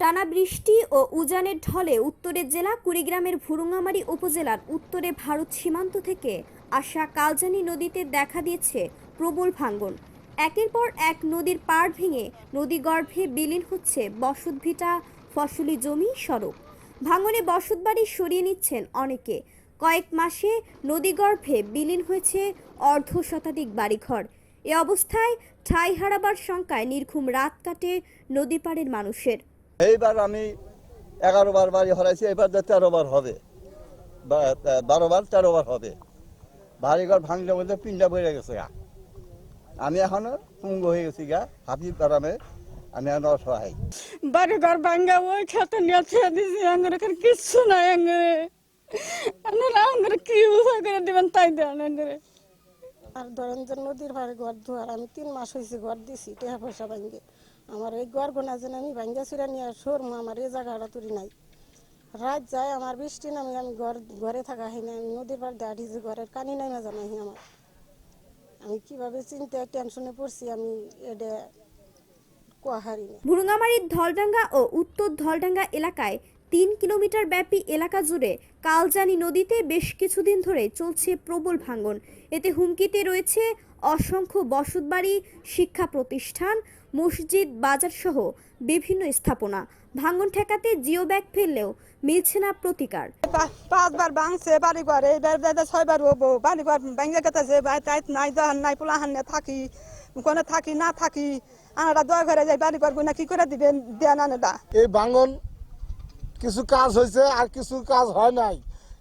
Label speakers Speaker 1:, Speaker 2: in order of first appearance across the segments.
Speaker 1: টানা বৃষ্টি ও উজানের ঢলে উত্তরের জেলা কুড়িগ্রামের ভুরুঙ্গামারী উপজেলার উত্তরে ভারত সীমান্ত থেকে আসা কালজানি নদীতে দেখা দিয়েছে প্রবল ভাঙন। একের পর এক নদীর পাড় ভেঙে নদীগর্ভে বিলীন হচ্ছে বসতভিটা, ফসলি জমি, সড়ক। ভাঙনে বসতবাড়ি সরিয়ে নিচ্ছেন অনেকে। কয়েক মাসে নদীগর্ভে বিলীন হয়েছে অর্ধ শতাধিক বাড়িঘর। এ অবস্থায় ঠাঁই হারাবার শঙ্কায় নির্ঘুম রাত কাটে নদী পাড়ের মানুষের।
Speaker 2: এইবার আমি 11 বার বাড়ি হারাইছি, এবার 13 বার হবে, 12 বার 13 বার হবে। বাড়িঘর ভাঙলে মধ্যে পিন্ডা বেড়ে গেছে গা। আমি এখনো পুঙ্গ হয়ে গেছি গা, হাফি পারামে আমি এখন অসহায়।
Speaker 3: বাড়িঘর ভাঙ্গা ওই খেতে নিয়ে ছেড়ে দিয়েছি, আঙ্গুর এখানে কিচ্ছু নাই। আঙ্গুর কি উপায় করে দেবেন তাই দেন আঙ্গুরে। আর ধরেন যে নদীর ভাড়ে ঘর ধোয়ার আমি 3 মাস হয়েছে ঘর দিছি টাকা পয়সা ভাঙ্গে। আমার এই ঘর গোনা যেন আমি ভাঙ্গা চুরা নিয়ে সরমু, আমার এই জায়গাটা তুলি নাই। রাত যায় আমার বৃষ্টি নামে আমি ঘরে থাকা হয় না, আমি নদীর পাড় দিয়ে আঠিছি, ঘরের কানি নামে জানাই আমার। আমি কিভাবে চিন্তায় টেনশনে পড়ছি আমি এটা কোয়াহারি না।
Speaker 1: ভুরুঙ্গামারীর ধলডাঙ্গা ও উত্তর ধলডাঙ্গা এলাকায় 3 কিলোমিটার ব্যাপী এলাকা জুড়ে কালজানি নদীতে বেশ কিছুদিন ধরে চলছে প্রবল ভাঙন। এতে হুমকিতে রয়েছে অসংখ্য বসতবাড়ি, শিক্ষা প্রতিষ্ঠান, মসজিদ, বাজার সহ বিভিন্ন স্থাপনা। ভাঙন ঠেকাতে জিও ব্যাগ ফেললেও মিলছে না প্রতিকার।
Speaker 3: 5 বার ভাঙছে বাড়ি ঘর, এইবার 6 বার হবো বাড়ি ঘর ভাঙ্গে গেছে। নাই দহন নাই পোলাহান থাকি কোনে থাকি না থাকি আনারা দয়া করে যাই বাড়ি ঘর না কি করে দিবেন দেন আনারা।
Speaker 4: এই ভাঙন কিছু কাজ হয়েছে আর কিছু কাজ হয় নাই,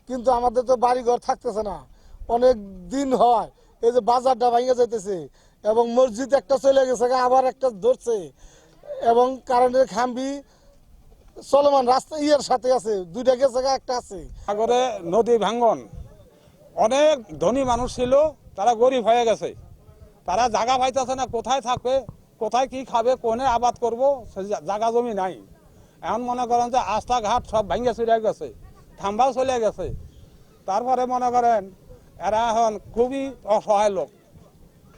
Speaker 4: কিন্তু আমাদের তো বাড়ি ঘর থাকতেছে না, অনেক দিন হয়। এই যে বাজারটা ভাঙে যাইতেছে এবং মসজিদ একটা চলে গেছে, আবার একটা ধরছে, এবং কারেন্টের খাম্বি চলমান রাস্তা ইয়ের সাথে আছে, 2টা গেছে, একটা আছে।
Speaker 5: সাগরে নদী ভাঙন, অনেক ধনী মানুষ ছিল, তারা গরিব হয়ে গেছে। তারা জায়গা পাইতেছে না, কোথায় থাকবে, কোথায় কি খাবে, কোনে আবাদ করবো, জায়গা জমি নাই। এখন মনে করেন যে রাস্তাঘাট সব ভাঙে চলে গেছে, থাম্বাও চলে গেছে। তারপরে মনে করেন এরা এখন খুবই অসহায় লোক,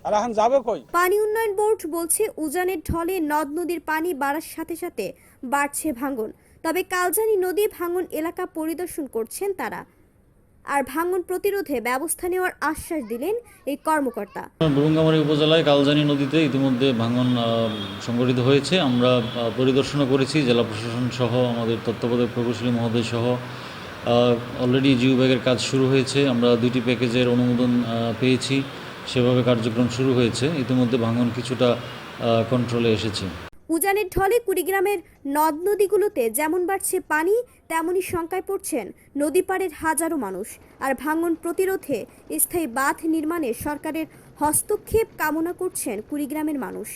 Speaker 5: এরা এখন যাবে কই?
Speaker 1: পানি উন্নয়ন বোর্ড বলছে উজানের ঢলে নদ নদীর পানি বাড়ার সাথে সাথে বাড়ছে ভাঙন। তবে কালজানি নদী ভাঙন এলাকা পরিদর্শন করছেন তারা, আর ভাঙন প্রতিরোধে ব্যবস্থা নেওয়ার আশ্বাস দিলেন এই কর্মকর্তা।
Speaker 6: ভুরুঙ্গামারী উপজেলায় কালজানি নদীতে ইতিমধ্যে ভাঙন সংঘটিত হয়েছে। আমরা পরিদর্শনও করেছি, জেলা প্রশাসন সহ আমাদের তত্ত্বাবধায়ক প্রকৌশলী মহোদয় সহ। অলরেডি জিও ব্যাগের কাজ শুরু হয়েছে, আমরা 2টি প্যাকেজের অনুমোদন পেয়েছি, সেভাবে কার্যক্রম শুরু হয়েছে। ইতিমধ্যে ভাঙন কিছুটা কন্ট্রোলে এসেছে।
Speaker 1: উজানের ঢলে কুড়িগ্রামের নদ নদীগুলোতে যেমন বাড়ছে পানি, তেমনই শঙ্কায় পড়ছেন নদী পাড়ের হাজারো মানুষ। আর ভাঙন প্রতিরোধে স্থায়ী বাঁধ নির্মাণে সরকারের হস্তক্ষেপ কামনা করছেন কুড়িগ্রামের মানুষ।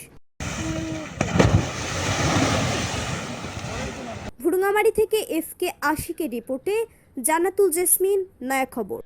Speaker 1: ভুরুঙ্গামারী থেকে FK আশিকের রিপোর্টে জান্নাতুল জেসমিন, নয়া খবর।